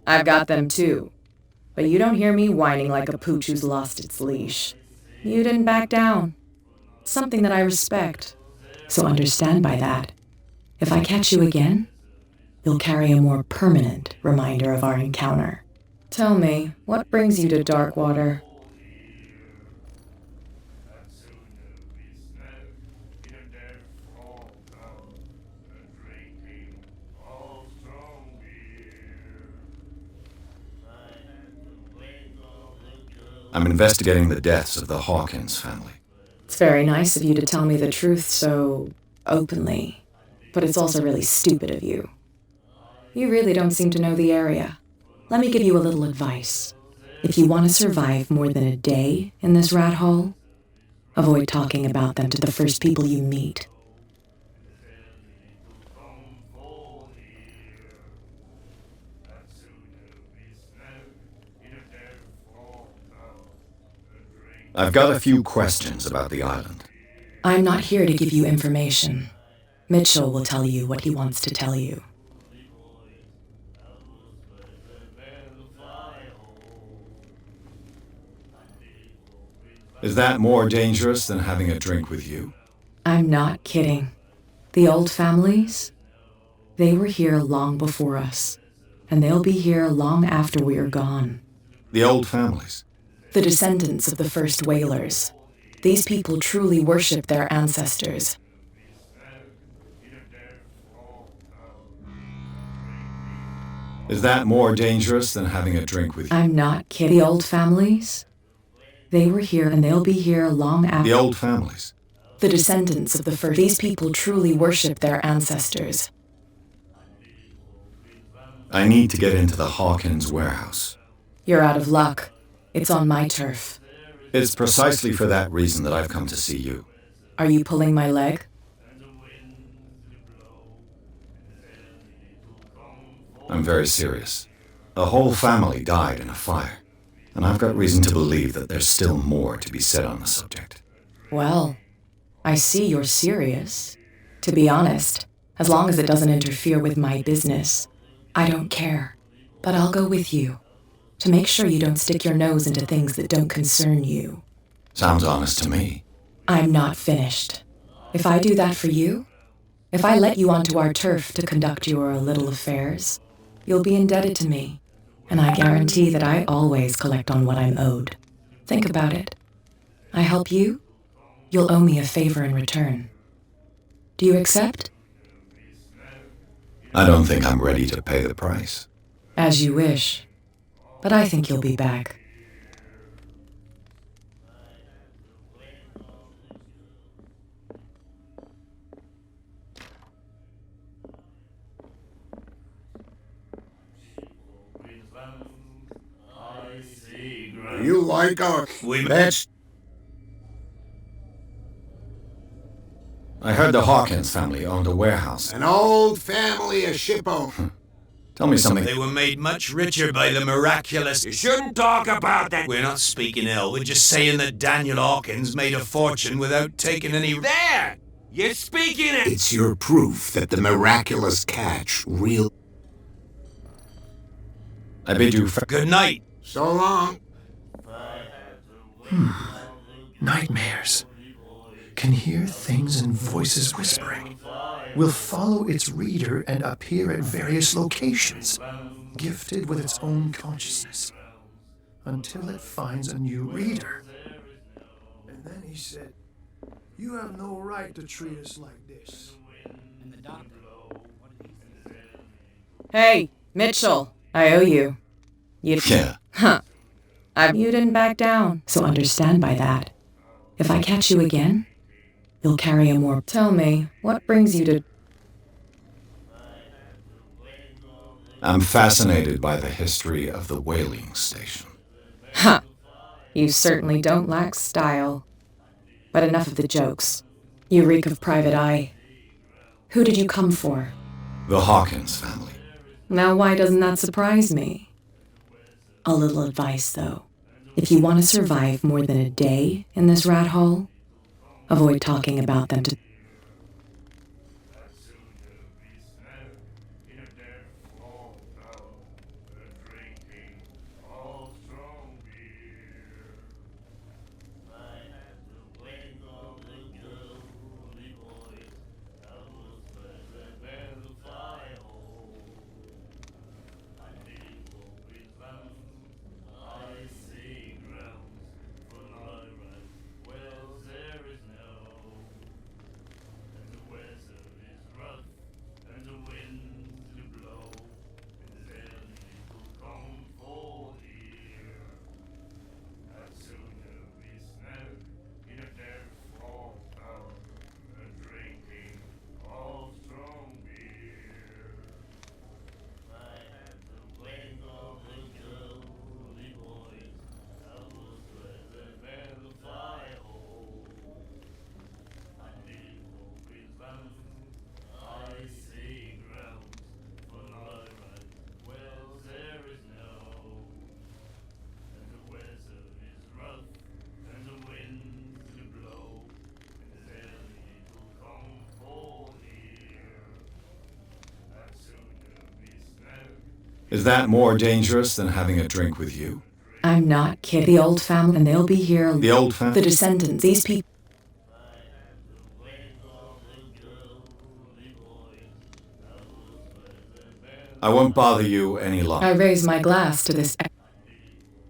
I've got them too. But you don't hear me whining like a pooch who's lost its leash. You didn't back down. Something that I respect. So understand by that. If I catch you again, you'll carry a more permanent reminder of our encounter. Tell me, what brings you to Darkwater? I'm investigating the deaths of the Hawkins family. It's very nice of you to tell me the truth so openly, but it's also really stupid of you. You really don't seem to know the area. Let me give you a little advice. If you want to survive more than a day in this rat hole, avoid talking about them to the first people you meet. I've got a few questions about the island. I'm not here to give you information. Mitchell will tell you what he wants to tell you. Is that more dangerous than having a drink with you? I'm not kidding. The old families, they were here long before us, and they'll be here long after we are gone. The old families? The descendants of the first whalers. These people truly worship their ancestors. Is that more dangerous than having a drink with you? I'm not kidding. The old families, they were here and they'll be here long after. The old families? The descendants of the first. These people truly worship their ancestors. I need to get into the Hawkins warehouse. You're out of luck. It's on my turf. It's precisely for that reason that I've come to see you. Are you pulling my leg? I'm very serious. A whole family died in a fire, and I've got reason to believe that there's still more to be said on the subject. Well, I see you're serious. To be honest, as long as it doesn't interfere with my business, I don't care. But I'll go with you, to make sure you don't stick your nose into things that don't concern you. Sounds honest to me. I'm not finished. If I do that for you, if I let you onto our turf to conduct your little affairs, you'll be indebted to me. and I guarantee that I always collect on what I'm owed. Think about it. I help you, you'll owe me a favor in return. Do you accept? I don't think I'm ready to pay the price. As you wish, but I think you'll be back. Do you like our... We met. I heard the Hawkins family owned a warehouse. An old family of shippo. Tell me something. They were made much richer by the miraculous. You shouldn't talk about that. We're not speaking ill. We're just saying that Daniel Hawkins made a fortune without taking any. There! You're speaking it! It's your proof that the miraculous catch real... I bid you Good night. So long. Nightmares. Can hear things and voices whispering. Will follow its reader and appear at various locations, gifted with its own consciousness, until it finds a new reader. And then he said, "You have no right to treat us like this." And the doctor, what did he say? Hey, Mitchell, I owe you. Yeah. Huh. You didn't back down, so understand by that. If I catch you again, you'll carry a more... Tell me, what brings you to... I'm fascinated by the history of the whaling station. Huh. You certainly don't lack style. But enough of the jokes. You reek of private eye. Who did you come for? The Hawkins family. Now why doesn't that surprise me? A little advice, though. If you want to survive more than a day in this rat hole, avoid talking about them to... Is that more dangerous than having a drink with you? I'm not kidding. The old family, and they'll be here. The old family? The descendants, these people. I won't bother you any longer. I raise my glass to this...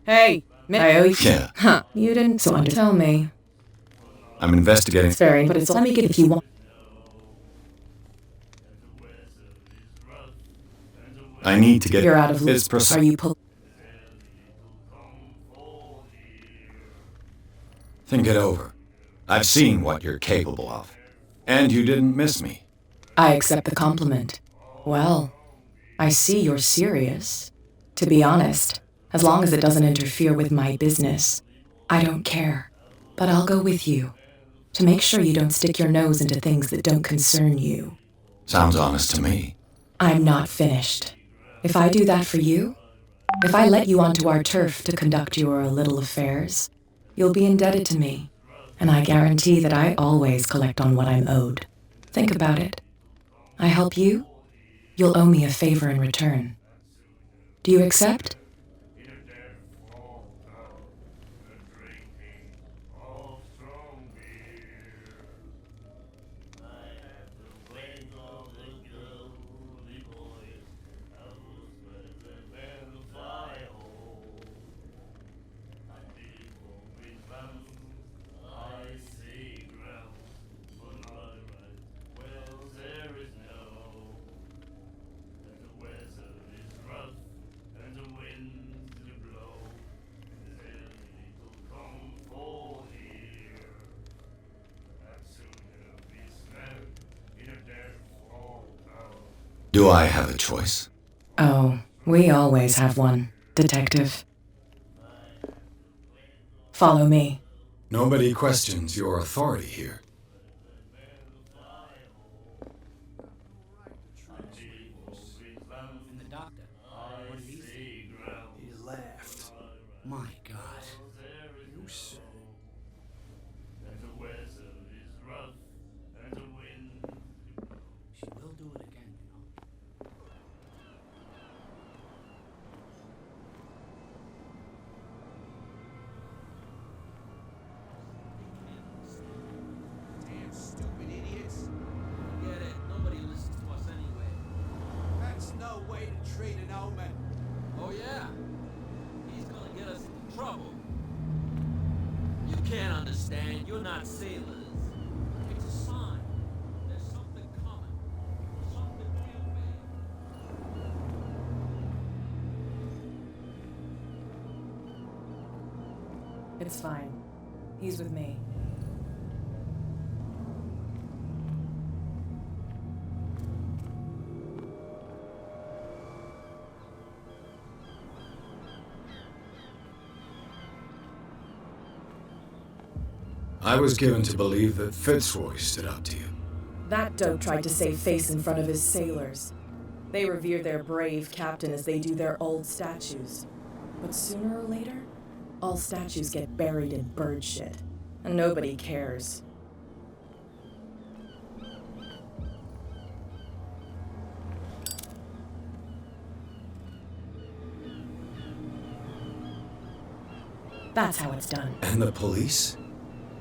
Hey, I owe you... Yeah. Huh, you didn't... So tell me. I'm investigating. It's very... But it's... Let me get if you want... I need to get... You're out of It's loop. Are you pull... Think it over. I've seen what you're capable of. And you didn't miss me. I accept the compliment. Well, I see you're serious. To be honest, as long as it doesn't interfere with my business, I don't care. But I'll go with you, to make sure you don't stick your nose into things that don't concern you. Sounds honest to me. I'm not finished. If I do that for you, if I let you onto our turf to conduct your little affairs, you'll be indebted to me, and I guarantee that I always collect on what I'm owed. Think about it. I help you, you'll owe me a favor in return. Do you accept? Do I have a choice? Oh, we always have one, Detective. Follow me. Nobody questions your authority here. And the doctor, what did he say? He laughed. My God. You said it. And the weather is rough, and the wind. She will do it again, you know. Damn stupid idiots. Forget it. Nobody listens to us anyway. That's no way to treat an omen. Oh, yeah? He's gonna get us into trouble. You can't understand. You're not sailors. It's a sign. There's something coming. Something real big. It's fine. He's with me. I was given to believe that Fitzroy stood up to you. That dope tried to save face in front of his sailors. They revere their brave captain as they do their old statues. But sooner or later, all statues get buried in bird shit, and nobody cares. That's how it's done. And the police?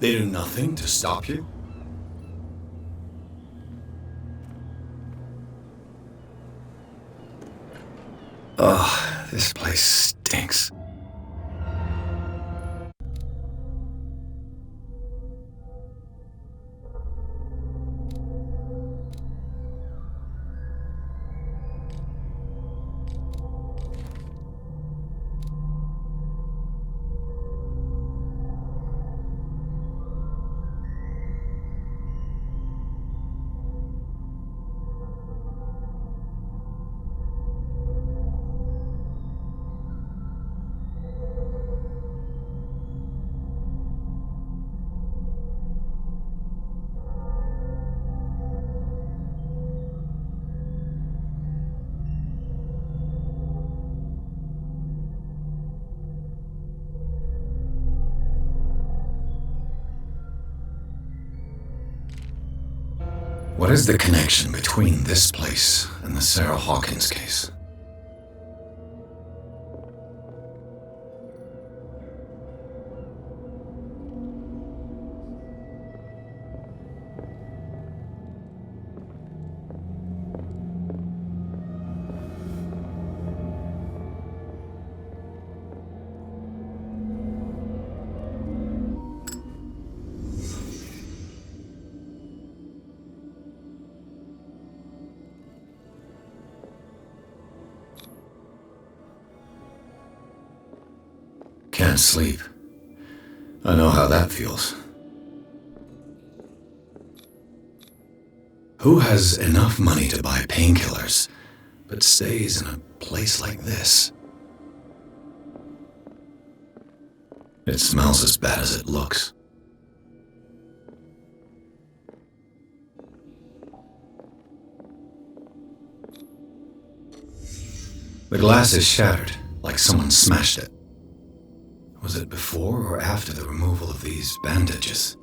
They do nothing to stop you? Ugh, this place stinks. What is the connection between this place and the Sarah Hawkins case? Can't sleep. I know how that feels. Who has enough money to buy painkillers, but stays in a place like this? It smells as bad as it looks. The glass is shattered, like someone smashed it. Was it before or after the removal of these bandages?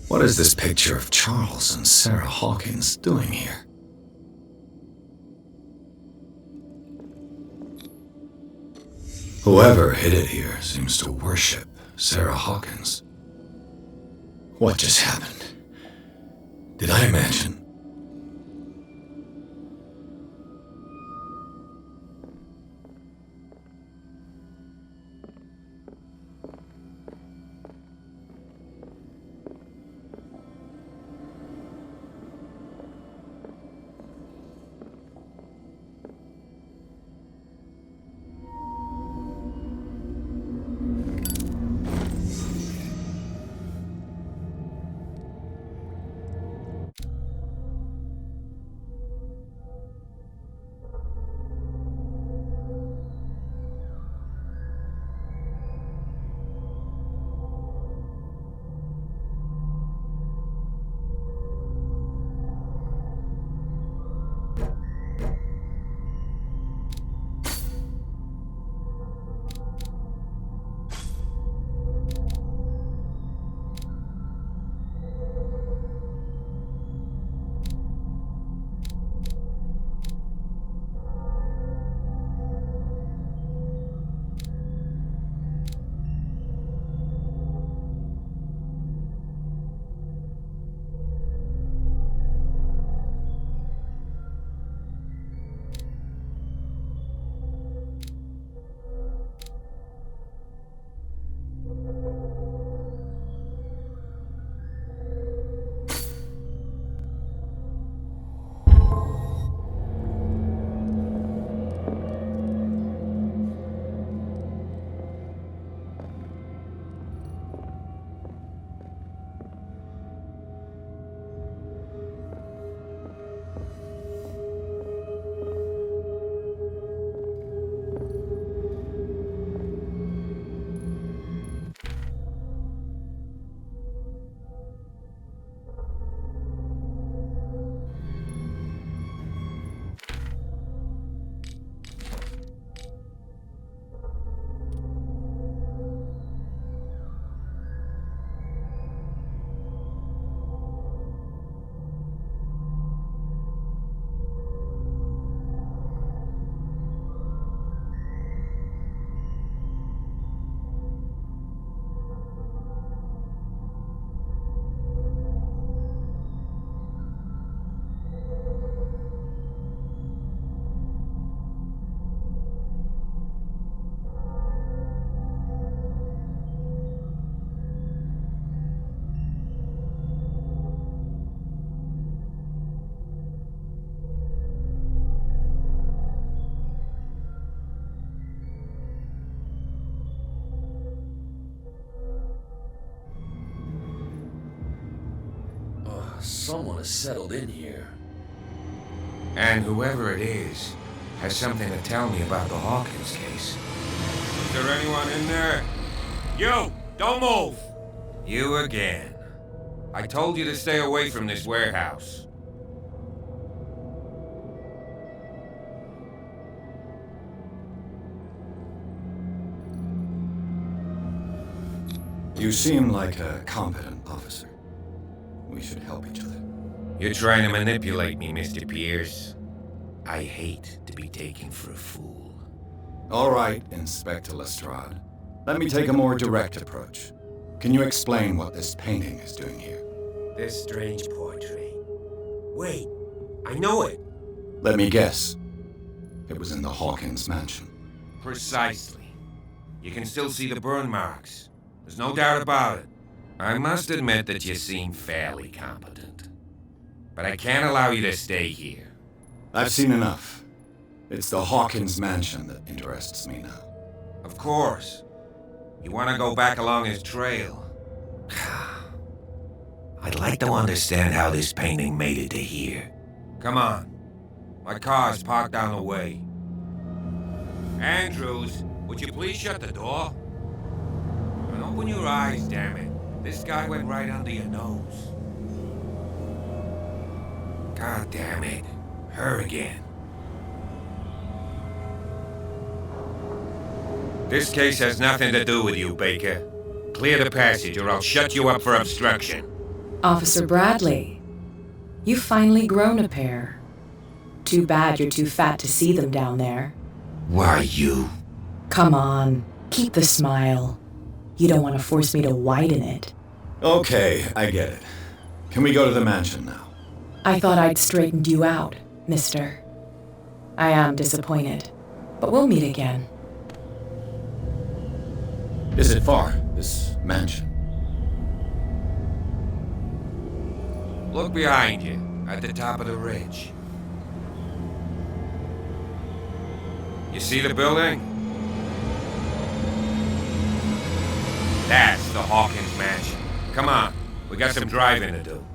What is this picture of Charles and Sarah Hawkins doing here? Whoever hid it here seems to worship Sarah Hawkins. What just happened? Did I imagine? Someone has settled in here. And whoever it is has something to tell me about the Hawkins case. Is there anyone in there? You! Don't move! You again. I told you to stay away from this warehouse. You seem like a competent officer. We should help each other. You're trying to manipulate me, Mr. Pierce. I hate to be taken for a fool. All right, Inspector Lestrade. Let me take a more direct approach. Can you explain what this painting is doing here? This strange portrait. Wait, I know it. Let me guess. It was in the Hawkins mansion. Precisely. You can still see the burn marks. There's no doubt about it. I must admit that you seem fairly competent. But I can't allow you to stay here. I've seen enough. It's the Hawkins mansion that interests me now. Of course. You want to go back along his trail. I'd like to understand how this painting made it to here. Come on. My car's parked down the way. Andrews, would you please shut the door? And open your eyes, damn it. This guy went right under your nose. God damn it. Her again. This case has nothing to do with you, Baker. Clear the passage or I'll shut you up for obstruction. Officer Bradley, you've finally grown a pair. Too bad you're too fat to see them down there. Why, you? Come on, keep the smile. You don't want to force me to widen it. Okay, I get it. Can we go to the mansion now? I thought I'd straightened you out, mister. I am disappointed, but we'll meet again. Is it far, this mansion? Look behind you, at the top of the ridge. You see the building? That's the Hawkins mansion. Come on, we got some driving to do.